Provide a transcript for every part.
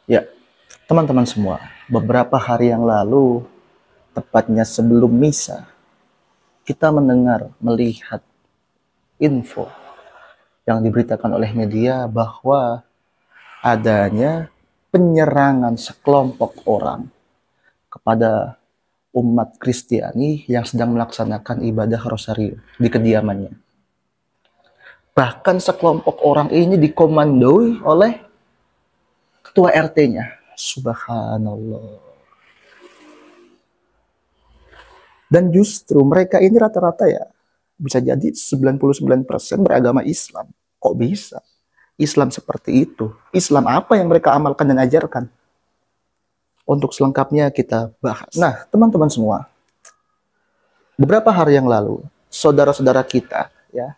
Ya, teman-teman semua, beberapa hari yang lalu, tepatnya sebelum misa, kita mendengar, melihat info yang diberitakan oleh media bahwa adanya penyerangan sekelompok orang kepada umat Kristiani yang sedang melaksanakan ibadah rosario di kediamannya. Bahkan sekelompok orang ini dikomandoi oleh ketua RT-nya. Subhanallah. Dan justru mereka ini rata-rata ya bisa jadi 99% beragama Islam. Kok bisa? Islam seperti itu. Islam apa yang mereka amalkan dan ajarkan? Untuk selengkapnya kita bahas. Nah, teman-teman semua, beberapa hari yang lalu, saudara-saudara kita, ya,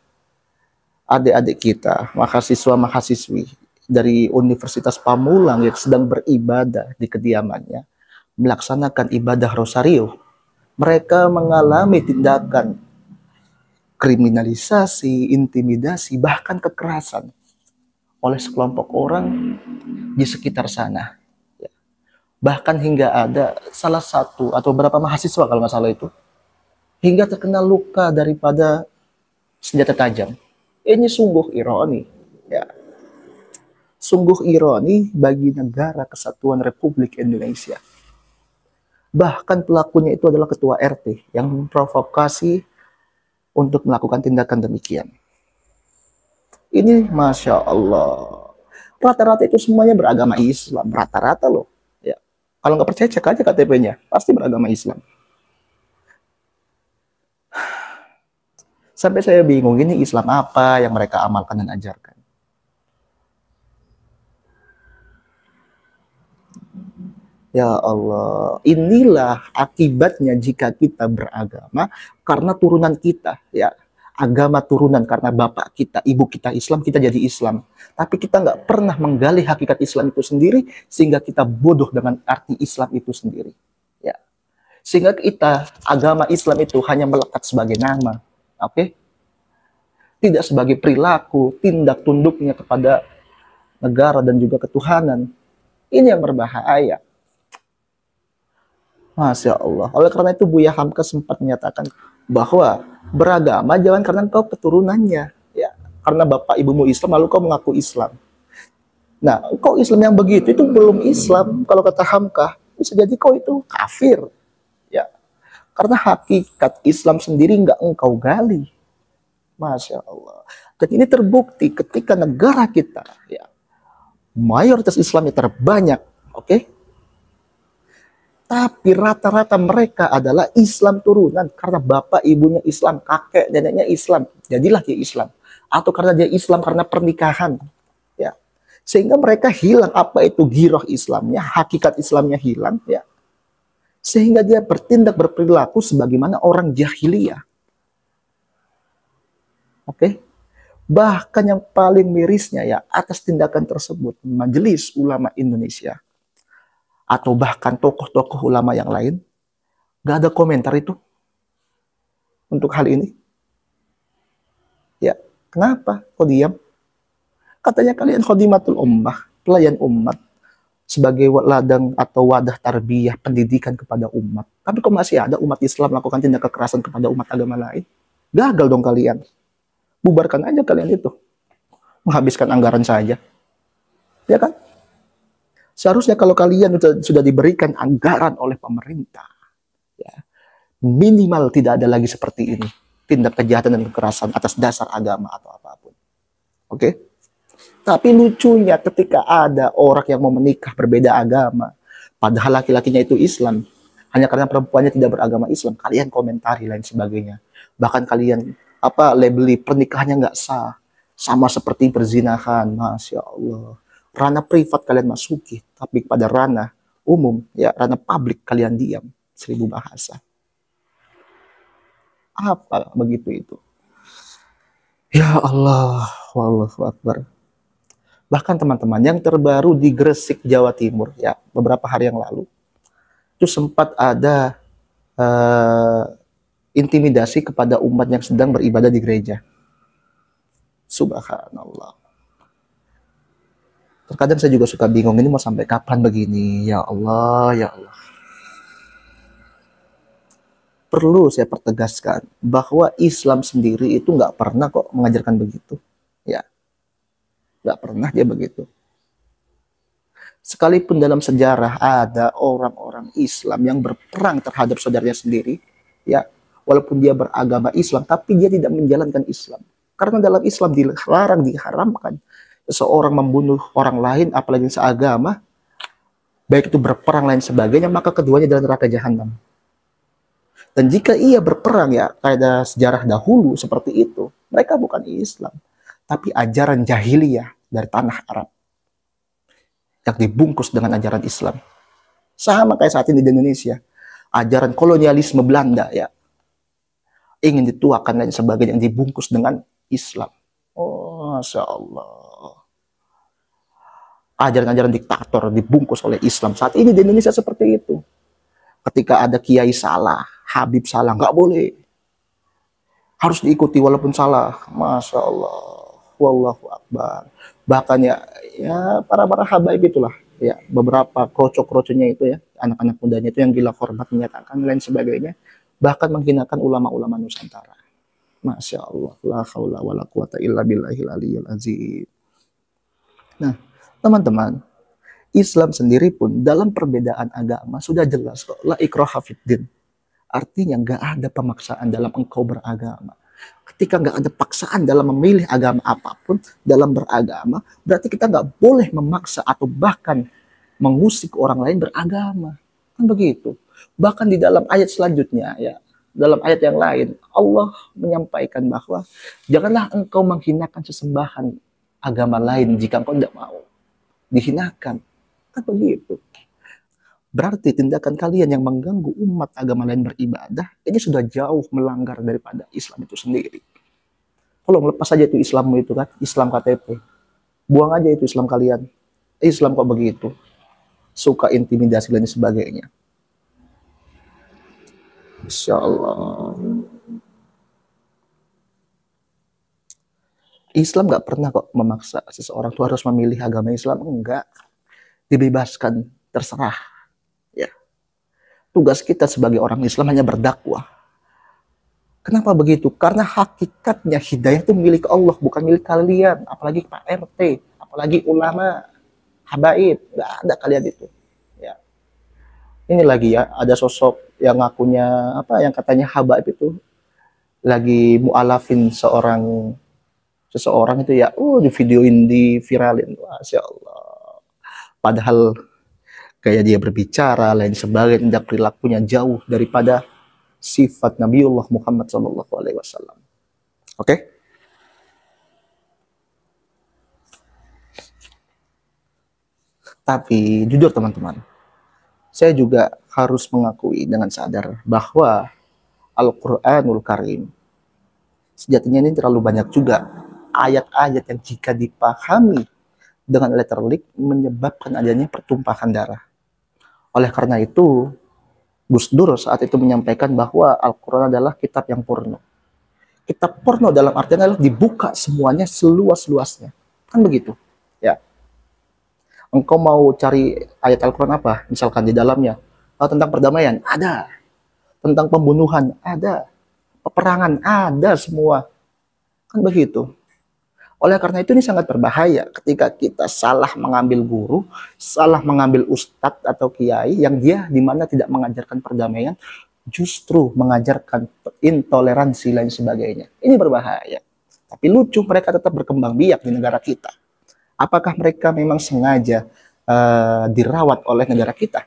adik-adik kita, mahasiswa-mahasiswi dari Universitas Pamulang yang sedang beribadah di kediamannya, melaksanakan ibadah rosario, mereka mengalami tindakan kriminalisasi, intimidasi, bahkan kekerasan oleh sekelompok orang di sekitar sana. Bahkan hingga ada salah satu atau beberapa mahasiswa kalau nggak salah itu, hingga terkena luka daripada senjata tajam. Ini sungguh ironi. Ya, sungguh ironi bagi negara kesatuan Republik Indonesia. Bahkan pelakunya itu adalah ketua RT yang memprovokasi untuk melakukan tindakan demikian. Ini Masya Allah. Rata-rata itu semuanya beragama Islam. Rata-rata loh. Ya. Kalau nggak percaya cek aja KTP-nya. Pasti beragama Islam. Sampai saya bingung, ini Islam apa yang mereka amalkan dan ajarkan. Ya Allah, inilah akibatnya jika kita beragama karena turunan kita, ya. Agama turunan karena bapak kita, ibu kita Islam, kita jadi Islam. Tapi kita nggak pernah menggali hakikat Islam itu sendiri, sehingga kita bodoh dengan arti Islam itu sendiri. Ya. Sehingga kita, agama Islam itu hanya melekat sebagai nama. Oke? Okay? Tidak sebagai perilaku, tindak tunduknya kepada negara dan juga ketuhanan. Ini yang berbahaya. Masya Allah. Oleh karena itu Buya Hamka sempat menyatakan bahwa beragama jangan karena kau keturunannya, ya. Karena bapak ibumu Islam lalu kau mengaku Islam. Nah, kau Islam yang begitu itu belum Islam. Kalau kata Hamka, bisa jadi kau itu kafir, ya. Karena hakikat Islam sendiri nggak engkau gali. Masya Allah. Dan ini terbukti ketika negara kita, ya, mayoritas Islamnya terbanyak, oke? Okay? Tapi rata-rata mereka adalah Islam turunan karena bapak ibunya Islam, kakek neneknya Islam, jadilah dia Islam. Atau karena dia Islam karena pernikahan, ya. Sehingga mereka hilang apa itu giroh Islamnya, hakikat Islamnya hilang, ya. Sehingga dia bertindak berperilaku sebagaimana orang jahiliyah. Oke? Okay? Bahkan yang paling mirisnya ya, atas tindakan tersebut Majelis Ulama Indonesia atau bahkan tokoh-tokoh ulama yang lain gak ada komentar itu untuk hal ini. Ya, kenapa? Kok diam? Katanya kalian khodimatul ummah, pelayan umat, sebagai ladang atau wadah tarbiyah pendidikan kepada umat. Tapi kok masih ada umat Islam melakukan tindak kekerasan kepada umat agama lain? Gagal dong kalian. Bubarkan aja kalian itu. Menghabiskan anggaran saja. Ya kan? Seharusnya kalau kalian sudah diberikan anggaran oleh pemerintah, ya, minimal tidak ada lagi seperti ini. Tindak kejahatan dan kekerasan atas dasar agama atau apapun. Oke? Okay? Tapi lucunya ketika ada orang yang mau menikah berbeda agama, padahal laki-lakinya itu Islam, hanya karena perempuannya tidak beragama Islam, kalian komentari lain sebagainya. Bahkan kalian labeli pernikahannya nggak sah, sama seperti perzinahan. Masya Allah. Ranah privat kalian masuki, tapi pada ranah umum, ya ranah publik kalian diam. 1000 bahasa. Apa begitu itu? Ya Allah, wallahu akbar. Bahkan teman-teman yang terbaru di Gresik, Jawa Timur, ya beberapa hari yang lalu, itu sempat ada intimidasi kepada umat yang sedang beribadah di gereja. Subhanallah. Terkadang saya juga suka bingung, ini mau sampai kapan begini? Ya Allah, ya Allah. Perlu saya pertegaskan bahwa Islam sendiri itu nggak pernah kok mengajarkan begitu. Ya, nggak pernah dia begitu. Sekalipun dalam sejarah ada orang-orang Islam yang berperang terhadap saudaranya sendiri, ya, walaupun dia beragama Islam, tapi dia tidak menjalankan Islam. Karena dalam Islam dilarang, diharamkan seseorang membunuh orang lain, apalagi seagama, baik itu berperang lain sebagainya, maka keduanya dalam neraka jahanam. Dan jika ia berperang ya pada sejarah dahulu seperti itu, mereka bukan Islam, tapi ajaran jahiliyah dari tanah Arab yang dibungkus dengan ajaran Islam. Sama kayak saat ini di Indonesia, ajaran kolonialisme Belanda ya ingin dituakan dan sebagainya yang dibungkus dengan Islam. Oh, Masya Allah. Ajaran-ajaran diktator dibungkus oleh Islam. Saat ini di Indonesia seperti itu. Ketika ada kiai salah, Habib salah, nggak boleh. Harus diikuti walaupun salah. Masya Allah. Wallahu Akbar. Bahkan ya para habaib itulah. Ya, beberapa kroco-kroconya itu ya, anak-anak mudanya itu yang gila hormat menyatakan lain sebagainya. Bahkan menghinakan ulama-ulama Nusantara. Masya Allah. La haula wa la quwata illa billahil aliyyil azim. Nah, teman-teman, Islam sendiri pun dalam perbedaan agama sudah jelas kok. La ikraha fiddin. Artinya nggak ada pemaksaan dalam engkau beragama. Ketika nggak ada paksaan dalam memilih agama apapun dalam beragama, berarti kita nggak boleh memaksa atau bahkan mengusik orang lain beragama. Kan begitu. Bahkan di dalam ayat selanjutnya ya, dalam ayat yang lain, Allah menyampaikan bahwa janganlah engkau menghinakan sesembahan agama lain jika engkau tidak mau dihinakan. Kan begitu. Berarti tindakan kalian yang mengganggu umat agama lain beribadah, ini sudah jauh melanggar daripada Islam itu sendiri. Tolong lepas aja itu Islammu itu kan, Islam KTP. Buang aja itu Islam kalian. Islam kok begitu. Suka intimidasi dan sebagainya. Insya Allah. Islam gak pernah kok memaksa seseorang itu harus memilih agama Islam. Enggak. Dibebaskan, terserah. Ya. Tugas kita sebagai orang Islam hanya berdakwah. Kenapa begitu? Karena hakikatnya hidayah itu milik Allah, bukan milik kalian. Apalagi Pak RT, apalagi ulama, habaib. Nggak ada kalian itu. Ya. Ini lagi ya, ada sosok yang ngakunya, yang katanya habaib itu, lagi mu'alafin seseorang itu ya, di videoin, di viralin. Masya Allah. Padahal kayak dia berbicara, lain sebagainya, tindak perilakunya jauh daripada sifat Nabiullah Muhammad SAW. Oke? Tapi jujur teman-teman, saya juga harus mengakui dengan sadar bahwa Al-Quranul Karim sejatinya ini terlalu banyak juga ayat-ayat yang jika dipahami dengan letterlik menyebabkan adanya pertumpahan darah. Oleh karena itu, Gus Dur saat itu menyampaikan bahwa Al-Quran adalah kitab yang porno. Kitab porno dalam artian adalah dibuka semuanya seluas-luasnya. Kan begitu. Ya. Engkau mau cari ayat Al-Quran apa? Misalkan di dalamnya. Tentang perdamaian? Ada. Tentang pembunuhan? Ada. Peperangan? Ada semua. Kan begitu. Oleh karena itu ini sangat berbahaya ketika kita salah mengambil guru, salah mengambil ustadz atau kiai yang dia dimana tidak mengajarkan perdamaian, justru mengajarkan intoleransi lain sebagainya. Ini berbahaya. Tapi lucu mereka tetap berkembang biak di negara kita. Apakah mereka memang sengaja dirawat oleh negara kita?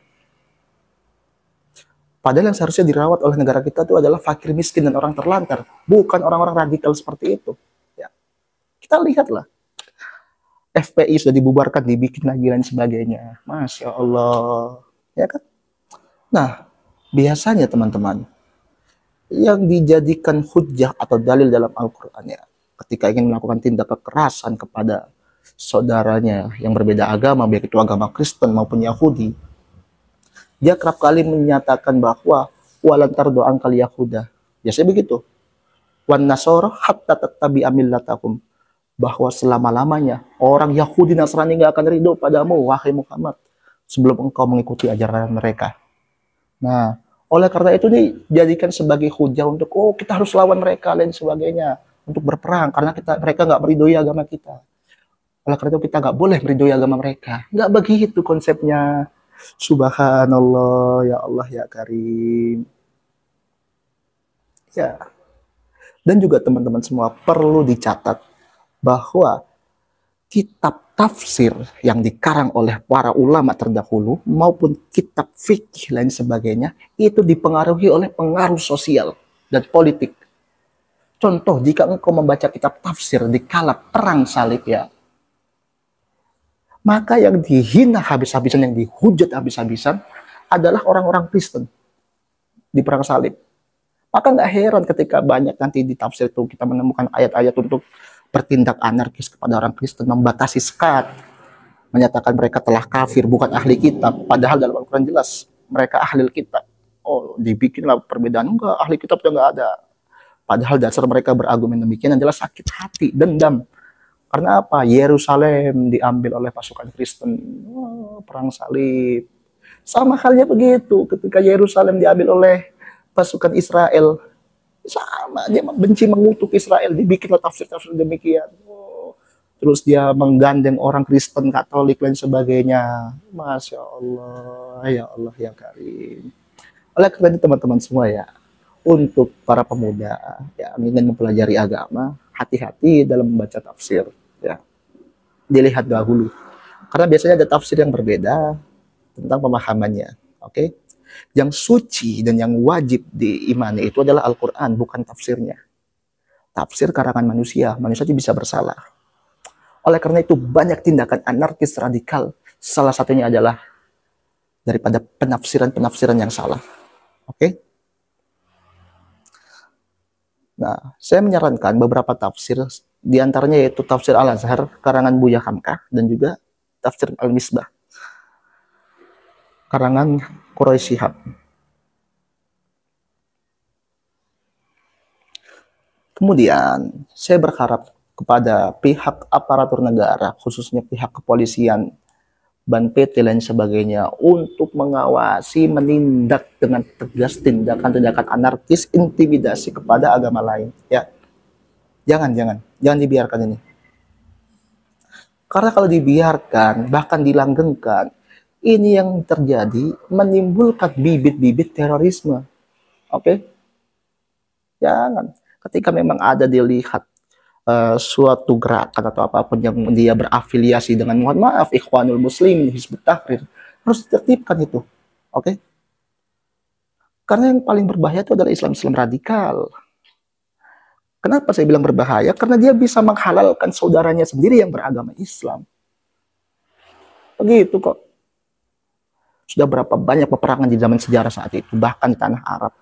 Padahal yang seharusnya dirawat oleh negara kita itu adalah fakir miskin dan orang terlantar, bukan orang-orang radikal seperti itu. Kita lihatlah, FPI sudah dibubarkan, dibikin lagi dan sebagainya. Masya Allah. Ya kan? Nah, biasanya teman-teman, yang dijadikan hujjah atau dalil dalam Al-Quran ya, ketika ingin melakukan tindak kekerasan kepada saudaranya yang berbeda agama, baik itu agama Kristen maupun Yahudi, dia kerap kali menyatakan bahwa walan tardu ankal yahuda. Biasanya begitu. Wan nasara hatta tattabi'a millatakum. bahwa selama-lamanya orang Yahudi Nasrani nggak akan ridho padamu, wahai Muhammad, sebelum engkau mengikuti ajaran mereka. Nah, oleh karena itu dijadikan sebagai hujah untuk, oh kita harus lawan mereka, dan sebagainya, untuk berperang, karena mereka nggak meridhoi agama kita. Oleh karena itu kita nggak boleh meridhoi agama mereka. Nggak begitu konsepnya. Subhanallah, ya Allah, ya Karim. Ya, dan juga teman-teman semua perlu dicatat bahwa kitab tafsir yang dikarang oleh para ulama terdahulu maupun kitab fikih lain sebagainya itu dipengaruhi oleh pengaruh sosial dan politik. Contoh, jika engkau membaca kitab tafsir di kala perang salib ya, maka yang dihina habis-habisan, yang dihujat habis-habisan adalah orang-orang Kristen di perang salib. Maka nggak heran ketika banyak nanti di tafsir itu kita menemukan ayat-ayat untuk bertindak anarkis kepada orang Kristen, membatasi sekat, menyatakan mereka telah kafir, bukan ahli kitab. Padahal dalam Al-Quran jelas mereka ahli kitab. Oh, dibikinlah perbedaan, enggak, ahli kitab juga nggak ada. Padahal dasar mereka berargumen demikian adalah sakit hati, dendam. Karena apa? Yerusalem diambil oleh pasukan Kristen. Oh, perang salib. Sama halnya begitu ketika Yerusalem diambil oleh pasukan Israel. Sama, dia benci mengutuk Israel, dibikinlah tafsir-tafsir demikian. Oh, terus dia menggandeng orang Kristen, Katolik, dan sebagainya. Masya Allah, ya Allah, ya Karim. Oleh karena itu teman-teman semua ya, untuk para pemuda yang ingin mempelajari agama, hati-hati dalam membaca tafsir. Ya, dilihat dahulu. Karena biasanya ada tafsir yang berbeda tentang pemahamannya. Oke? Yang suci dan yang wajib diimani itu adalah Al-Quran, bukan tafsirnya. Tafsir karangan manusia, manusia bisa bersalah. Oleh karena itu banyak tindakan anarkis radikal, salah satunya adalah daripada penafsiran-penafsiran yang salah. Oke? Nah, saya menyarankan beberapa tafsir, diantaranya yaitu tafsir Al-Azhar, karangan Buya Hamkah, dan juga tafsir Al-Misbah, karangan Quraisy Shihab. Kemudian, saya berharap kepada pihak aparatur negara, khususnya pihak kepolisian, Ban PT, dan sebagainya, untuk mengawasi, menindak dengan tegas tindakan-tindakan anarkis, intimidasi kepada agama lain. Ya, jangan dibiarkan ini. Karena kalau dibiarkan, bahkan dilanggengkan, ini yang terjadi menimbulkan bibit-bibit terorisme. Oke? Jangan. Ketika memang ada dilihat suatu gerakan atau apapun yang dia berafiliasi dengan, mohon maaf, Ikhwanul Muslimin, Hizbut Tahrir, harus ditertibkan itu. Oke? Karena yang paling berbahaya itu adalah Islam-Islam radikal. Kenapa saya bilang berbahaya? Karena dia bisa menghalalkan saudaranya sendiri yang beragama Islam. Begitu kok. Sudah berapa banyak peperangan di zaman sejarah saat itu, bahkan di tanah Arab.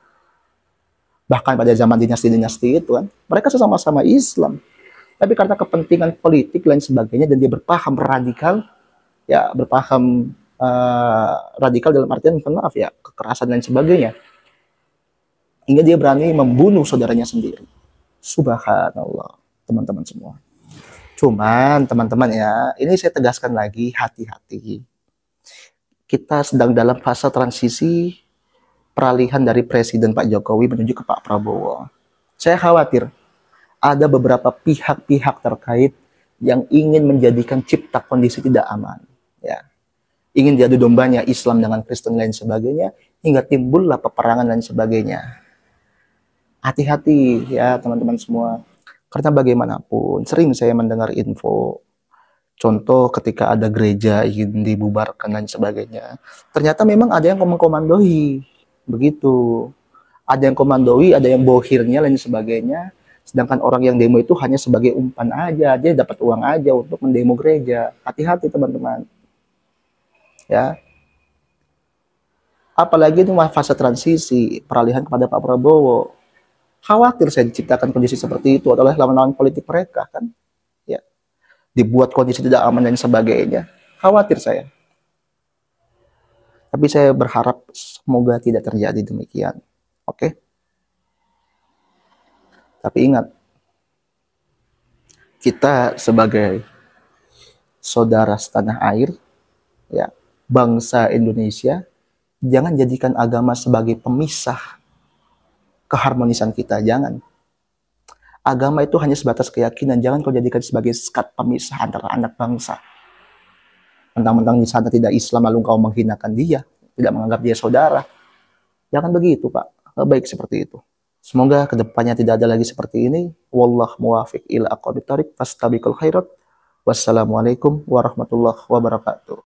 Bahkan pada zaman dinasti-dinasti itu kan, mereka sama-sama Islam. Tapi karena kepentingan politik dan sebagainya, dan dia berpaham radikal, ya berpaham radikal dalam artian, maaf ya, kekerasan dan sebagainya, hingga dia berani membunuh saudaranya sendiri. Subhanallah, teman-teman semua. Cuman teman-teman ya, ini saya tegaskan lagi, hati-hati. Kita sedang dalam fase transisi peralihan dari Presiden Pak Jokowi menuju ke Pak Prabowo. Saya khawatir ada beberapa pihak-pihak terkait yang ingin menjadikan cipta kondisi tidak aman. Ya, ingin diadu dombanya Islam dengan Kristen lain sebagainya, hingga timbullah peperangan dan sebagainya. Hati-hati ya teman-teman semua. Karena bagaimanapun, sering saya mendengar info, contoh ketika ada gereja ingin dibubarkan dan sebagainya, ternyata memang ada yang mengkomandoi. Begitu. Ada yang komandoi, ada yang bohirnya, dan sebagainya. Sedangkan orang yang demo itu hanya sebagai umpan aja, dia dapat uang aja untuk mendemo gereja. Hati-hati teman-teman. Ya. Apalagi itu fase transisi, peralihan kepada Pak Prabowo. Khawatir saya diciptakan kondisi seperti itu adalah lawan-lawan politik mereka kan. Ya. Dibuat kondisi tidak aman dan sebagainya. Khawatir saya. Tapi saya berharap semoga tidak terjadi demikian. Oke? Tapi ingat, Kita sebagai saudara setanah air, ya, bangsa Indonesia, jangan jadikan agama sebagai pemisah keharmonisan kita, jangan. Agama itu hanya sebatas keyakinan, jangan kau jadikan sebagai sekat pemisah antara anak bangsa. Mentang-mentang di sana tidak Islam lalu kau menghinakan dia, tidak menganggap dia saudara. Jangan begitu, Pak. Baik seperti itu. Semoga kedepannya tidak ada lagi seperti ini. Wallah muwafiq ila aqwamit thariq, fastabiqul khairat. Wassalamualaikum warahmatullahi wabarakatuh.